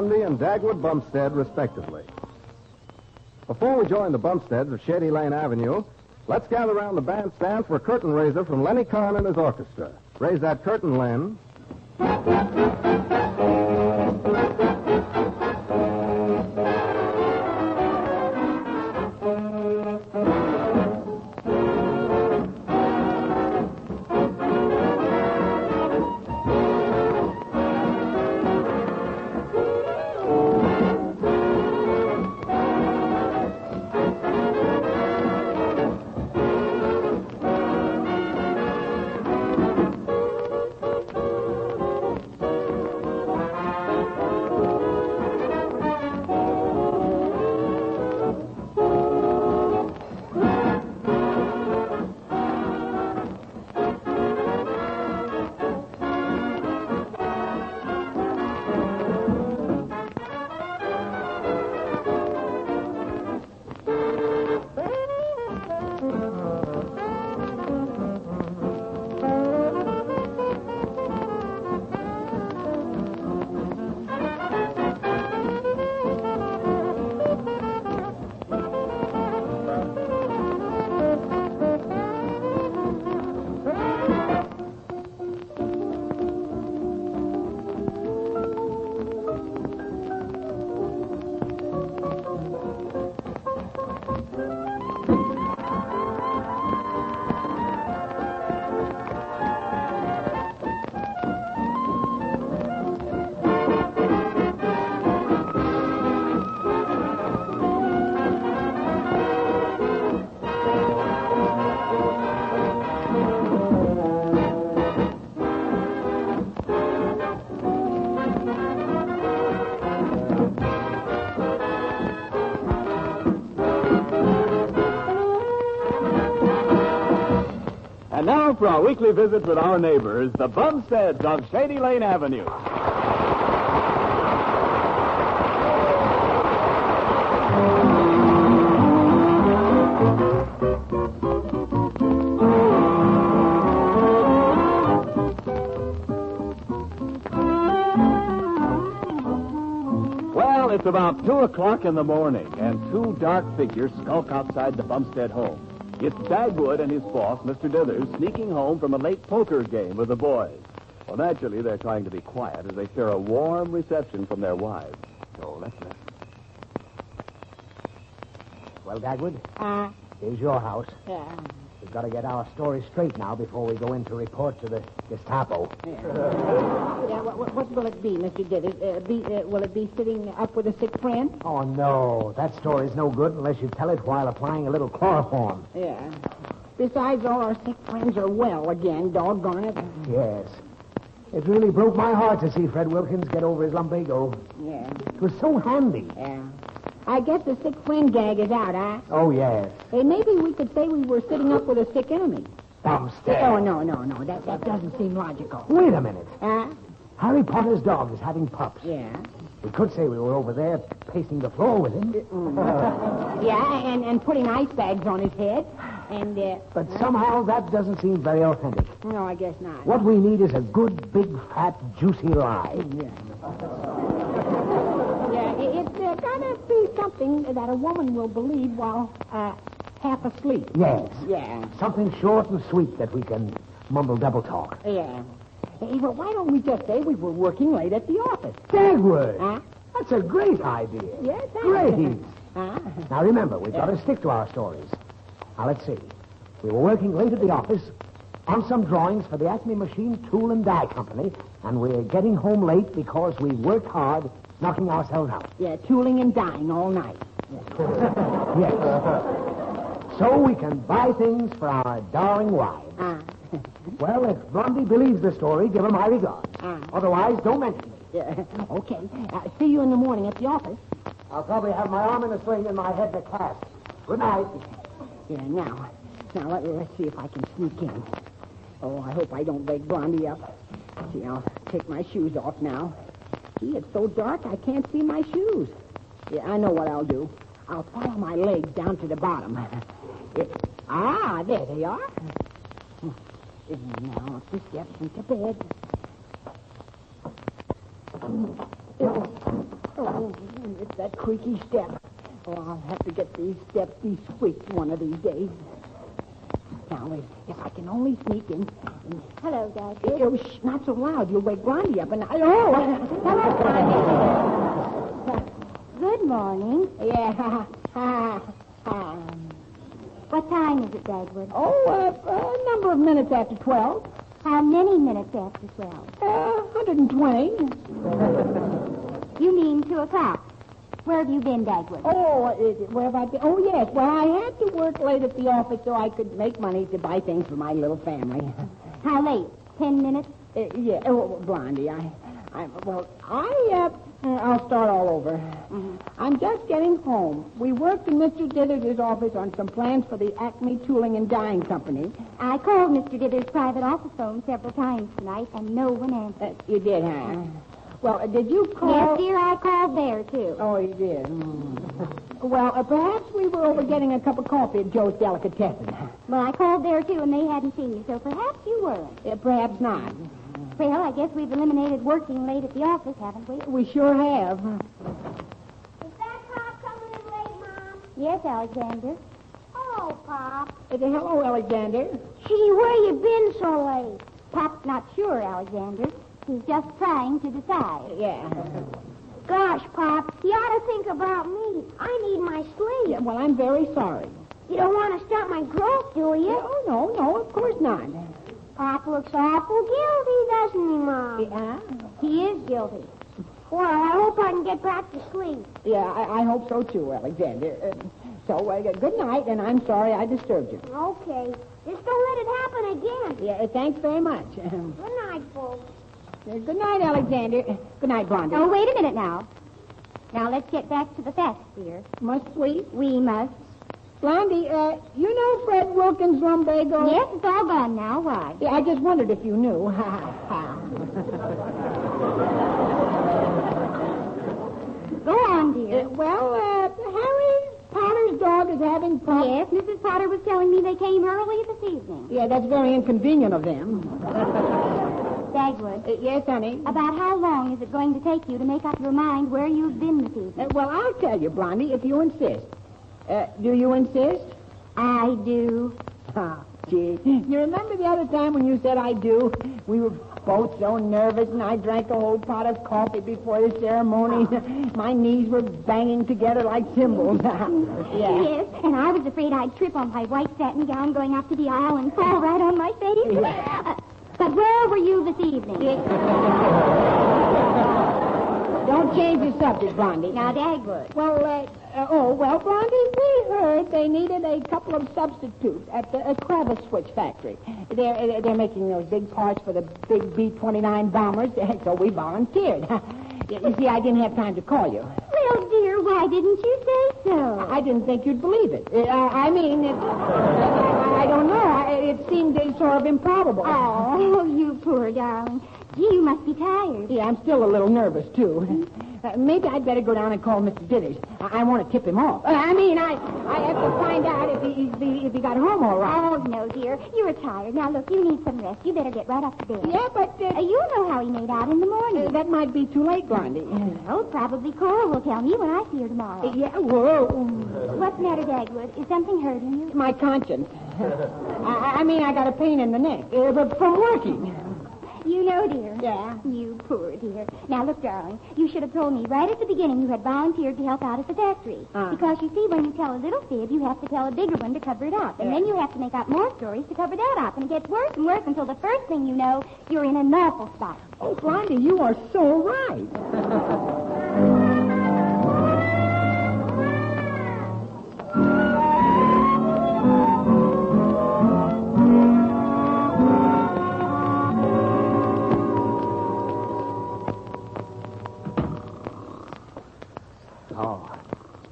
Bundy and Dagwood Bumstead, respectively. Before we join the Bumsteads of Shady Lane Avenue, let's gather around the bandstand for a curtain raiser from Lenny Kahn and his orchestra. Raise that curtain, Len. And now for our weekly visit with our neighbors, the Bumsteads of Shady Lane Avenue. Well, it's about 2 o'clock in the morning, and two dark figures skulk outside the Bumstead home. It's Dagwood and his boss, Mr. Dithers, sneaking home from a late poker game with the boys. Well, naturally, they're trying to be quiet as they share a warm reception from their wives. So let's listen. Well, Dagwood, here's your house. Yeah. We've got to get our story straight now before we go in to report to the Gestapo. Yeah, what will it be, Mr. Dithers? Will it be sitting up with a sick friend? Oh, no. That story's no good unless you tell it while applying a little chloroform. Yeah. Besides, all our sick friends are well again, doggone it. Yes. It really broke my heart to see Fred Wilkins get over his lumbago. Yeah. It was so handy. Yeah. I guess the sick friend gag is out, huh? Oh, yes. Hey, maybe we could say we were sitting up with a sick enemy. Bumstead. Oh, no. That doesn't seem logical. Wait a minute. Huh? Harry Potter's dog is having pups. Yeah. We could say we were over there pacing the floor with him. Yeah, and putting ice bags on his head. And, But somehow that doesn't seem very authentic. No, I guess not. What we need is a good, big, fat, juicy lie. Yeah, it's gotta be something that a woman will believe while half asleep. Yes. Yeah. Something short and sweet that we can mumble double talk. Yeah. Hey, well, why don't we just say we were working late at the office? Dagwood! Huh? That's a great idea. Yes, Great. Huh? Now, remember, we've got to stick to our stories. Now, let's see. We were working late at the office on some drawings for the Acme Machine Tool and Die Company, and we're getting home late because we worked hard knocking ourselves out. Yeah, tooling and dying all night. Yes. So we can buy things for our darling wives. Well, if Blondie believes the story, give her my regards. Otherwise, don't mention it. Yeah. Okay. See you in the morning at the office. I'll probably have my arm in a sling and my head in a cast. Good night. Yeah, now let's see if I can sneak in. Oh, I hope I don't wake Blondie up. See, I'll take my shoes off now. Gee, it's so dark I can't see my shoes. Yeah, I know what I'll do. I'll follow my legs down to the bottom. There they are. Now, up the steps into bed. Oh, Oh, it's that creaky step. Oh, I'll have to get these steps de-squeaked one of these days. Now, if I can only sneak in. Hello, Dad. Oh, shh, not so loud. You'll wake Blondie up. Hello, Blondie. Good morning. Yeah. What time is it, Dagwood? A number of minutes after 12. How many minutes after 12? 120. You mean 2 o'clock. Where have you been, Dagwood? Where have I been? Oh, yes. Well, I had to work late at the office so I could make money to buy things for my little family. How late? 10 minutes? Yeah. Oh, Blondie, I'll start all over. Mm-hmm. I'm just getting home. We worked in Mr. Dithers' office on some plans for the Acme Tooling and Dyeing Company. I called Mr. Dithers' private office phone several times tonight, and no one answered. You did, huh? Well, did you call? Yes, dear, I called there, too. Oh, you did? Well, perhaps we were over getting a cup of coffee at Joe's Delicatessen. Well, I called there, too, and they hadn't seen you, so perhaps you weren't. Perhaps not. Well, I guess we've eliminated working late at the office, haven't we? We sure have. Is that Pop coming in late, Mom? Yes, Alexander. Oh, Pop. Hello, Alexander. Gee, where you been so late? Pop's not sure, Alexander. He's just trying to decide. Yeah. Gosh, Pop, you ought to think about me. I need my sleep. Yeah, well, I'm very sorry. You don't want to start my growth, do you? Oh, no, of course not. Pop looks awful guilty, doesn't he, Mom? Yeah? He is guilty. Well, I hope I can get back to sleep. Yeah, I hope so, too, Alexander. Good night, and I'm sorry I disturbed you. Okay. Just don't let it happen again. Yeah, thanks very much. Good night, folks. Good night, Alexander. Good night, Blondie. Oh, wait a minute now. Now, let's get back to the facts, dear. Must we? We must. Blondie, you know Fred Wilkins' lumbago? Yes, it's all gone now. Why? Yeah, I just wondered if you knew. Go on, dear. Harry Potter's dog is having problems. Yes, Mrs. Potter was telling me they came early this evening. Yeah, that's very inconvenient of them. Dagwood. Yes, honey? About how long is it going to take you to make up your mind where you've been this evening? Well, I'll tell you, Blondie, if you insist. Do you insist? I do. Gee. You remember the other time when you said I do? We were both so nervous, and I drank a whole pot of coffee before the ceremony. My knees were banging together like cymbals. Yeah. Yes, and I was afraid I'd trip on my white satin gown going up to the aisle and fall right on my face. Yeah. But where were you this evening? Don't change the subject, Blondie. Now, Dagwood. Well, Blondie, we heard they needed a couple of substitutes at the Kravis Switch factory. They're making those big parts for the big B-29 bombers, so we volunteered. You see, I didn't have time to call you. Well, dear, why didn't you say so? I didn't think you'd believe it. I don't know. It seemed sort of improbable. Oh, you poor darling. Gee, you must be tired. Yeah, I'm still a little nervous, too. Maybe I'd better go down and call Mr. Dithers. I want to tip him off. I have to find out if he got home all right. Oh, no, dear. You're tired. Now, look, you need some rest. You better get right up to bed. Yeah, but... you know how he made out in the morning. That might be too late, Blondie. Oh, probably Cora will tell me when I see her tomorrow. Yeah, whoa. What's the matter, Dagwood? Is something hurting you? My conscience. I got a pain in the neck from working. You know, dear. Yeah? You poor dear. Now, look, darling, you should have told me right at the beginning you had volunteered to help out at the factory. Because, you see, when you tell a little fib, you have to tell a bigger one to cover it up. And then you have to make up more stories to cover that up. And it gets worse and worse until the first thing you know, you're in an awful spot. Oh, Blondie, you are so right.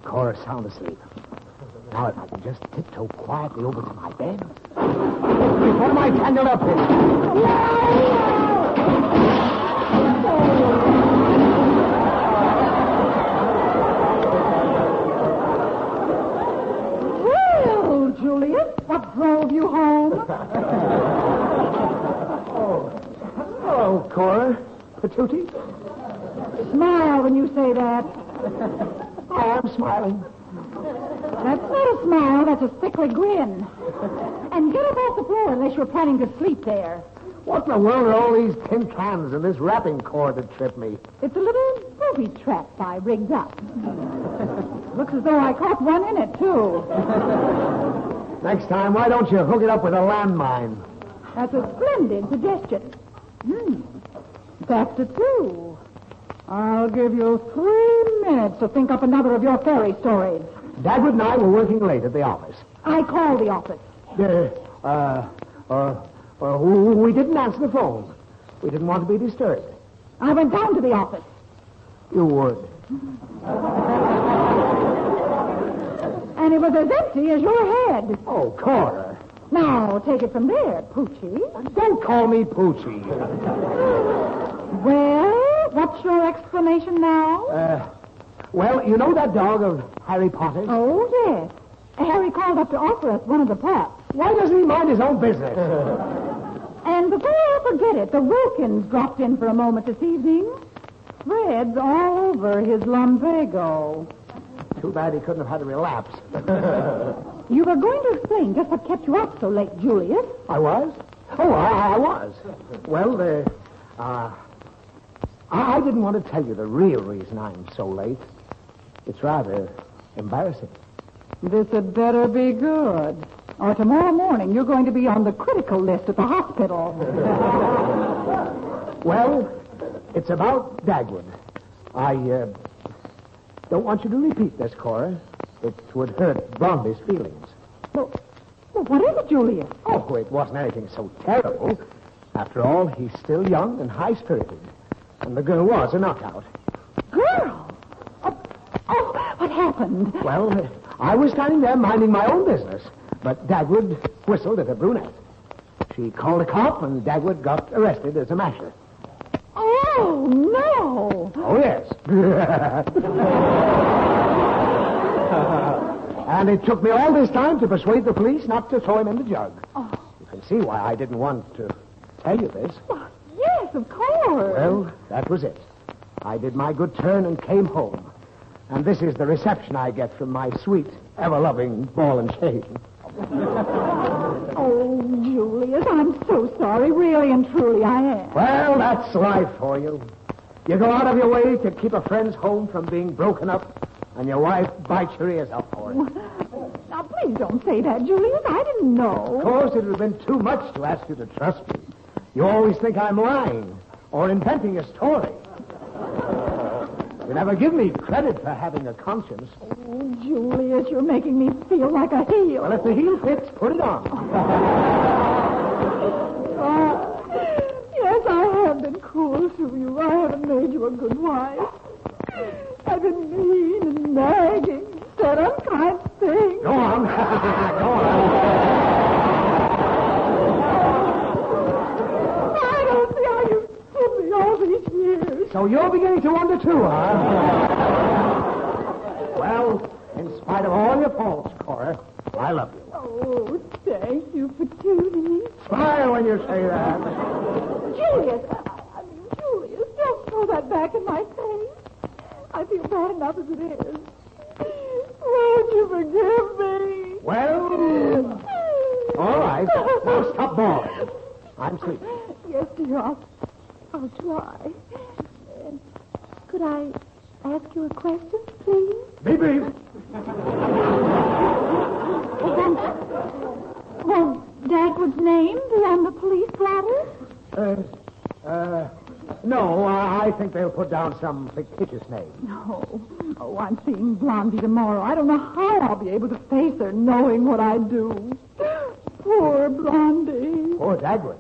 Cora's sound asleep. Now, if I can just tiptoe quietly over to my bed. What am I tangled up in? Well, Juliet, what drove you home? Hello, Cora. Patootie? Smile when you say that. Oh, I'm smiling. That's not a smile, that's a sickly grin. And get up off the floor unless you're planning to sleep there. What in the world are all these tin cans and this wrapping cord that tripped me? It's a little booby trap I rigged up. Looks as though I caught one in it, too. Next time, why don't you hook it up with a landmine? That's a splendid suggestion. That's it, too. I'll give you 3 minutes to think up another of your fairy stories. Dagwood and I were working late at the office. I called the office. We didn't answer the phone. We didn't want to be disturbed. I went down to the office. You would. And it was as empty as your head. Oh, Cora. Now, take it from there, Poochie. Don't call me Poochie. Well, what's your explanation now? Well, you know that dog of Harry Potter's? Oh, yes. Harry called up to offer us one of the pups. Why doesn't he mind his own business? And before I forget it, the Wilkins dropped in for a moment this evening. Threads all over his lumbago. Too bad he couldn't have had a relapse. You were going to explain just what kept you up so late, Julius. I was? Oh, I was. Well, I didn't want to tell you the real reason I'm so late. It's rather embarrassing. This had better be good. Or tomorrow morning you're going to be on the critical list at the hospital. Well, it's about Dagwood. I don't want you to repeat this, Cora. It would hurt Blondie's feelings. Well, what is it, Julius? Oh, it wasn't anything so terrible. After all, he's still young and high-spirited. And the girl was a knockout. Girl? Oh, what happened? Well, I was standing there minding my own business, but Dagwood whistled at a brunette. She called a cop, and Dagwood got arrested as a masher. Oh, no. Oh, yes. And it took me all this time to persuade the police not to throw him in the jug. Oh. You can see why I didn't want to tell you this. Well, yes, of course. Well, that was it. I did my good turn and came home. And this is the reception I get from my sweet, ever-loving ball and chain. Oh, Julius, I'm so sorry. Really and truly, I am. Well, that's life for you. You go out of your way to keep a friend's home from being broken up, and your wife bites your ears out for it. Now, please don't say that, Julius. I didn't know. Of course, it would have been too much to ask you to trust me. You always think I'm lying or inventing a story. You never give me credit for having a conscience. Oh, Julius, you're making me feel like a heel. Well, if the heel fits, put it on. Yes, I have been cruel to you. I haven't made you a good wife. I've been mean and nagging, said unkind things. Go on. Go on. I don't see how you took me all these years. So you're beginning to wonder too, huh? Well, in spite of all your faults, Cora, I love you. Oh, thank you for tuning me. Smile when you say that. Julius, Julius, don't throw that back in my face. I feel bad enough as it is. Won't you forgive me? Well, all right. Now stop bawling. I'm sleepy. Yes, dear, I'll try. Could I ask you a question, please? Be brief. Won't Dagwood's name be on the police blotter? No, I think they'll put down some fictitious name. No. Oh, I'm seeing Blondie tomorrow. I don't know how I'll be able to face her knowing what I do. Poor Blondie. Poor Dagwood.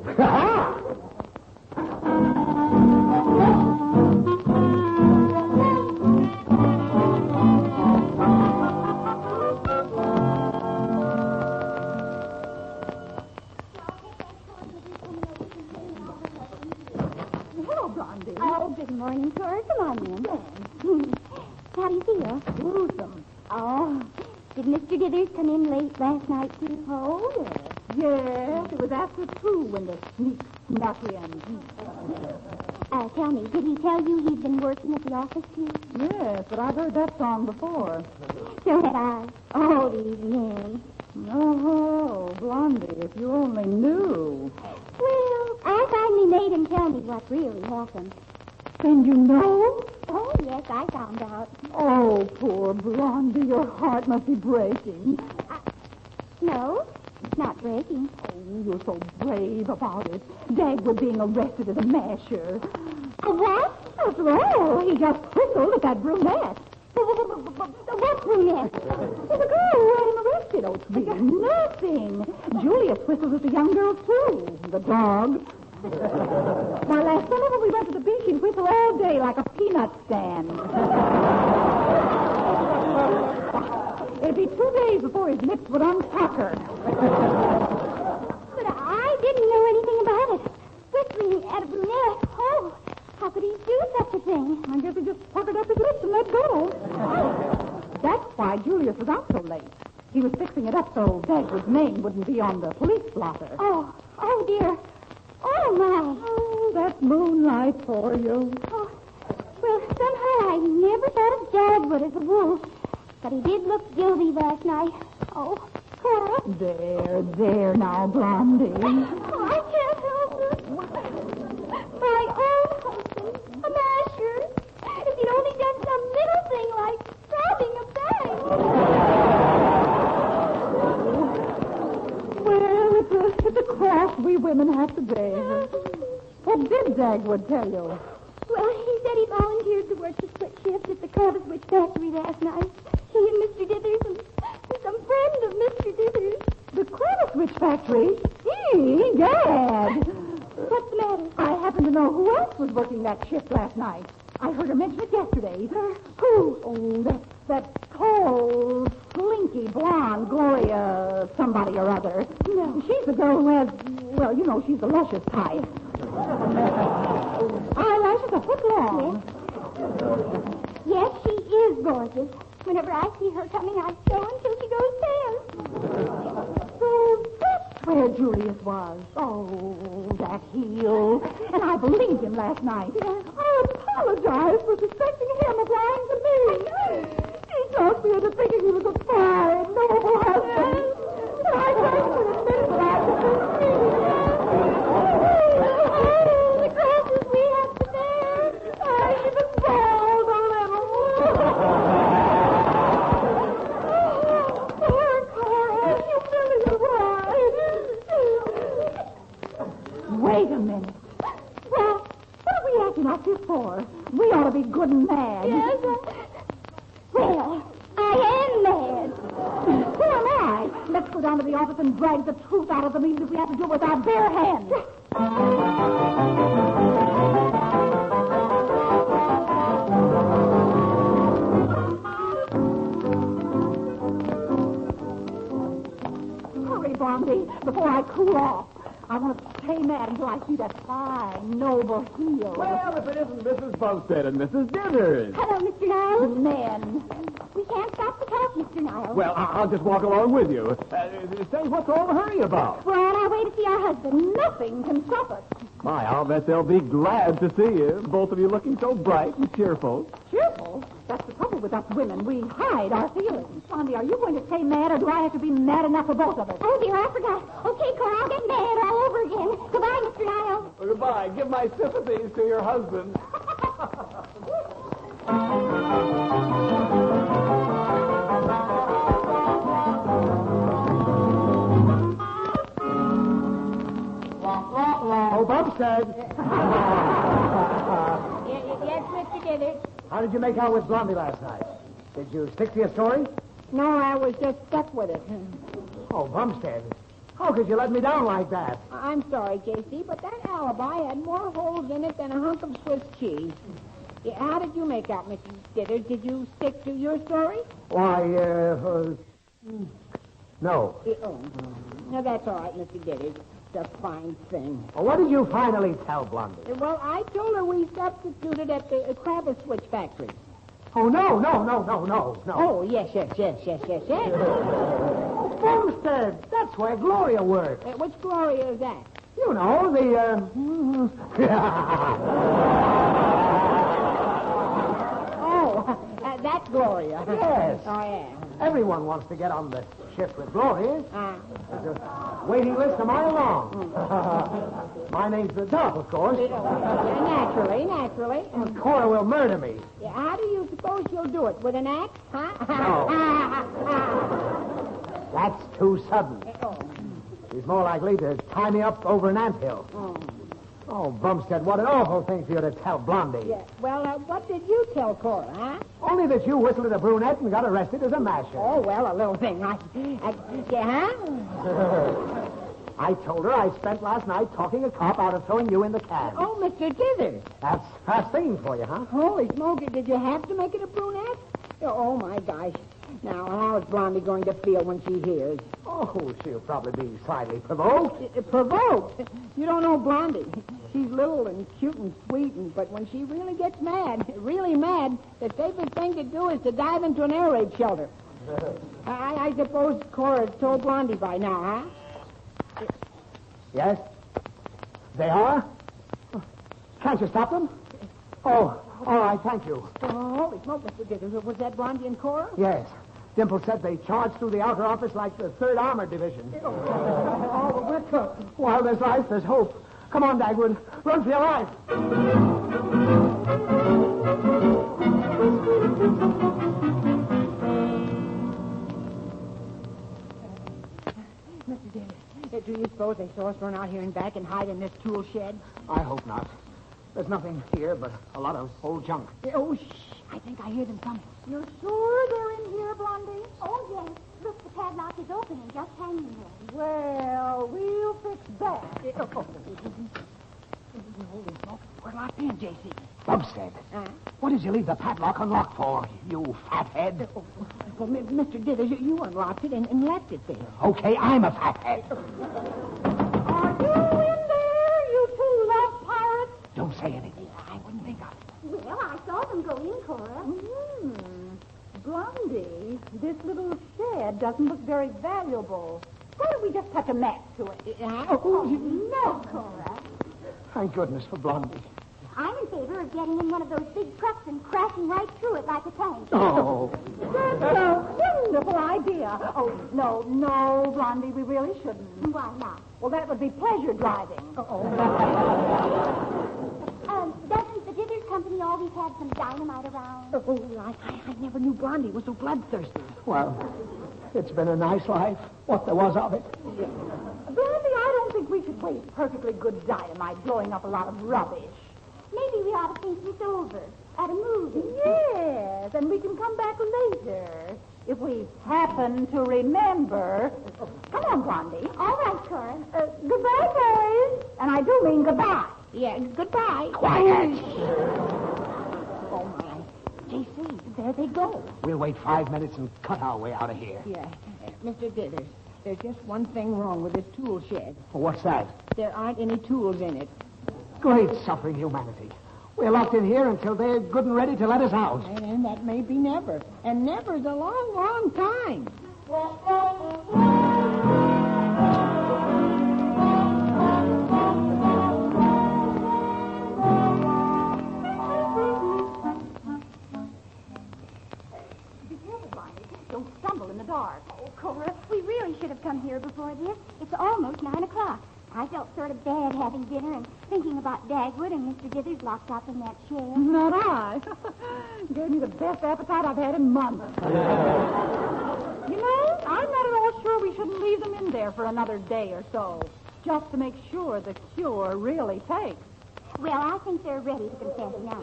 Good morning, Cora. Come on in. How do you feel? Gruesome. Oh, did Mr. Dithers come in late last night, too? Oh, yes. It was after 2 when the sneak snuck in. Tell me, did he tell you he'd been working at the office too? Yes, but I've heard that song before. So had I. All these years. Oh, Blondie, if you only knew. Well, I finally made him tell me what really happened. Then you know? Oh, yes, I found out. Oh, poor Blondie, your heart must be breaking. No, it's not breaking. Oh, you're so brave about it. Dagwood being arrested as a masher. A what? After all, he just whistled at that brunette. What brunette? Well, the girl who had him arrested. Oh, it's really nothing. Julius whistled at the young girl, too. The dog. Why, last summer when we went to the beach, he'd whistle all day like a peanut stand. It'd be 2 days before his lips would unpucker. But I didn't know anything about it. Whistling at a brunette. Oh, how could he do such a thing? I guess he just puckered up his lips and let go. That's why Julius was out so late. He was fixing it up so Dagwood's name wouldn't be on the police blotter. Oh, dear. Oh, my. Oh, that's moonlight for you. Oh, well, somehow I never thought of Dagwood as a wolf. But he did look guilty last night. Oh, Cora. There now, Blondie. Oh, I can't help it. My own husband, a masher. If he'd only done some little thing like robbing a bank. Well, it's a cross we women have to bear. What did Dagwood tell you? Well, he said he volunteered to work the split shift at the Clovis Switch factory last night. He and Mr. Dithers and some friend of Mr. Dithers. The Clovis Switch factory? Gad! What's the matter? I happen to know who else was working that shift last night. I heard her mention it yesterday. Who? Oh, that tall, slinky, blonde Gloria somebody or other. No. She's the girl who has, well, you know, she's the luscious type. Eyelashes a foot long. Yes, she is gorgeous. Whenever I see her coming, I sew until she goes pale. So that's where Julius was. Oh, that heel. And I believed him last night. I apologize for suspecting him of lying to me. He talked me into thinking he was a fine, noble husband. And I tried to admit that I was mistaken. Oh, the crosses we have to bear. I even bawled a little. Poor Cora, you really are right. Wait a minute. Well, what are we acting like this for? We ought to be good and mad. Yes, well, I am mad. Who am I? Let's go down to the office and drag the truth out of them, even if we have to do it with our bare hands. Hurry, Blondie, before I cool off. I want to stay mad until I see that fine, noble heel. Well, if it isn't Mrs. Bumstead and Mrs. Dithers. Hello, Mr. Niles. Men. We can't stop to talk, Mr. Niles. Well, I'll just walk along with you. Say, what's all the hurry about? We're on our way to see our husband. Nothing can stop us. My, I'll bet they'll be glad to see you. Both of you looking so bright and cheerful. Cheerful? That's the trouble with us women. We hide our feelings. Blondie, are you going to stay mad, or do I have to be mad enough for both of us? Oh, dear, I forgot. Okay, Cora, I'll get mad all over again. Goodbye, Mr. Niles. Well, goodbye. Give my sympathies to your husband. Oh, Bumstead. Yes, Mr. Dithers. How did you make out with Blondie last night? Did you stick to your story? No, I was just stuck with it. Oh, Bumstead. How could you let me down like that? I'm sorry, J.C., but that alibi had more holes in it than a hunk of Swiss cheese. Yeah, how did you make out, Mr. Dithers? Did you stick to your story? Why, no. Oh, no, that's all right, Mr. Dithers. It's a fine thing. Well, what did you finally tell Blondie? Well, I told her we substituted at the Clovis Switch factory. Oh, no. Oh, yes. Bumstead, that's where Gloria works. Which Gloria is that? You know, the, That's Gloria. Yes. Oh, yeah. Everyone wants to get on the ship with Gloria. There's a waiting list a mile long. My name's the Duff, of course. Naturally. Cora will murder me. Yeah, how do you suppose you'll do it? With an axe, huh? No. That's too sudden. She's more likely to tie me up over an anthill. Oh, Bumstead, what an awful thing for you to tell Blondie. Yeah. Well, what did you tell Cora, huh? Only that you whistled at a brunette and got arrested as a masher. Oh, well, a little thing. Yeah, huh? I told her I spent last night talking a cop out of throwing you in the cab. Oh, Mr. Dithers. That's fast thinking for you, huh? Holy smoke, did you have to make it a brunette? Oh, my gosh. Now, how's Blondie going to feel when she hears? Oh, she'll probably be slightly provoked. Provoked? You don't know Blondie. She's little and cute and sweet, but when she really gets mad, really mad, the safest thing to do is to dive into an air raid shelter. I suppose Cora's told Blondie by now, huh? Yes? They are? Can't you stop them? Oh, all right, thank you. Oh, holy smoke, Mr. Dithers. Was that Blondie and Cora? Yes. Dimple said they charged through the outer office like the 3rd Armored Division. Oh, we're cooked. While there's life, there's hope. Come on, Dagwood. Run for your life. Mr. Dithers, do you suppose they saw us run out here and back and hide in this tool shed? I hope not. There's nothing here but a lot of old junk. Oh, shh. I think I hear them coming. You're sure they're in here, Blondie? Oh, yes. Look, the padlock is open and just hanging there. Well, we'll fix that. Holy smoke. We're locked in, J.C. Bumstead, what did you leave the padlock unlocked for, you fathead? Well, Mr. Dithers, you unlocked it and left it there. Okay, I'm a fathead. Are you in there, you two love pirates? Don't say anything. I wouldn't think of it. Well, I saw them go in, Cora. Blondie, this little shed doesn't look very valuable. Why don't we just touch a match to it? No, Cora. Thank goodness for Blondie. I'm in favor of getting in one of those big trucks and crashing right through it like a tank. Oh. That's a wonderful idea. Oh, no, Blondie, we really shouldn't. Why not? Well, that would be pleasure driving. Doesn't the Dithers Company always have some dynamite around? I never knew Blondie was so bloodthirsty. Well, it's been a nice life, what there was of it. Blondie, I don't think we should waste perfectly good dynamite blowing up a lot of rubbish. Maybe we ought to think this over at a movie. Yes, and we can come back later if we happen to remember. Come on, Blondie. All right, Cora. Goodbye, boys. And I do mean goodbye. Yeah, goodbye. Quiet. Oh, my. J.C., there they go. We'll wait 5 minutes and cut our way out of here. Yeah. Mr. Dithers, there's just one thing wrong with this tool shed. What's that? There aren't any tools in it. Great suffering humanity. We're locked in here until they're good and ready to let us out. And that may be never. And never's a long, long time. Be careful, Blondie. Don't stumble in the dark. Oh, Cora, we really should have come here before this. It's almost 9 o'clock. I felt sort of bad having dinner and thinking about Dagwood and Mr. Dithers locked up in that chair. Not I. Gave me the best appetite I've had in months. You know, I'm not at all sure we shouldn't leave them in there for another day or so, just to make sure the cure really takes. Well, I think they're ready to confess now.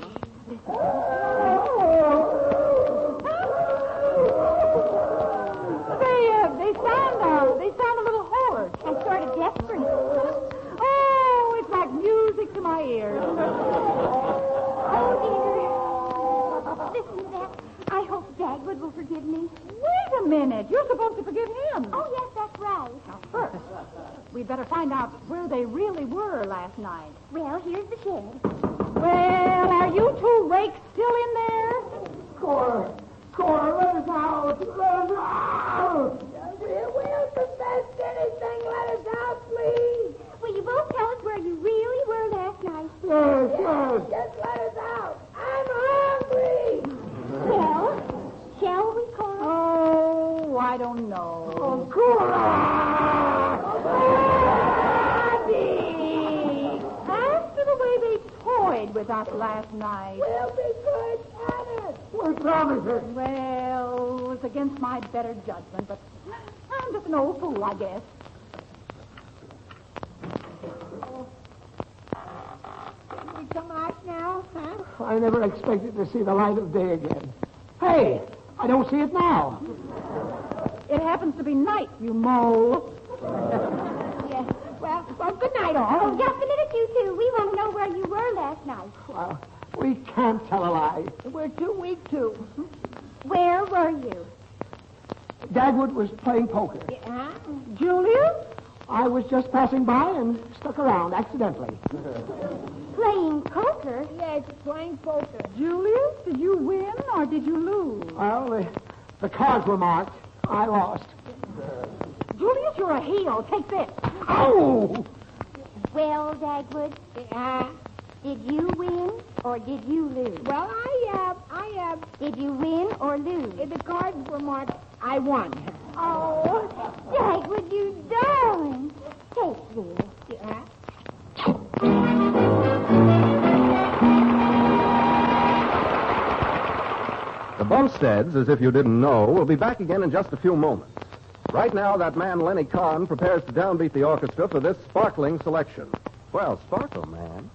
They sound a little hoarse. And sort of desperate. Oh, it's like music to my ears. Oh, dear. Listen to that. I hope Dagwood will forgive me. Wait a minute. You're supposed to forgive him. Oh, yes, that's right. Now, first, we'd better find out where they really were last night. Well, here's the shed. Well, are you two rakes still in there? Cora, let us out. Let us out. We'll confess anything. Let us out, please. Will you both tell I don't know. Oh, cool. After the way they toyed with us last night. We'll be good at it. We promise it. Well, it was against my better judgment, but I'm just an old fool, I guess. We come out now, huh? I never expected to see the light of day again. Hey, I don't see it now. It happens to be night, you mole. Yeah. Well, good night, all. Oh, just a minute, you two. We want to know where you were last night. Well, we can't tell a lie. We're too weak to. Where were you? Dagwood was playing poker. Huh? Julius? I was just passing by and stuck around accidentally. Playing poker? Yes, playing poker. Julius, did you win or did you lose? Well, the cards were marked. I lost. Julius, you're a heel. Take this. Ow! Well, Dagwood, did you win or did you lose? Well, Did you win or lose? the cards were marked. I won. Oh, Dagwood, you darling. Take this. The Bumsteads, as if you didn't know, will be back again in just a few moments. Right now, that man Lenny Kahn prepares to downbeat the orchestra for this sparkling selection. Well, sparkle, man.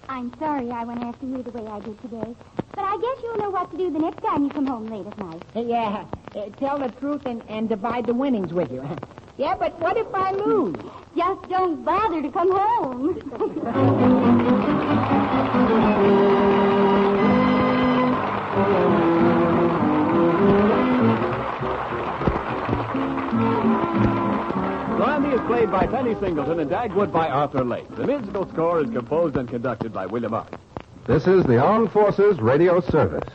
I'm sorry I went after you the way I did today. But I guess you'll know what to do the next time you come home late at night. Yeah, tell the truth and divide the winnings with you. Yeah, but what if I lose? Just don't bother to come home. Blandy is played by Penny Singleton and Dagwood by Arthur Lake. The musical score is composed and conducted by William Arndt. This is the Armed Forces Radio Service.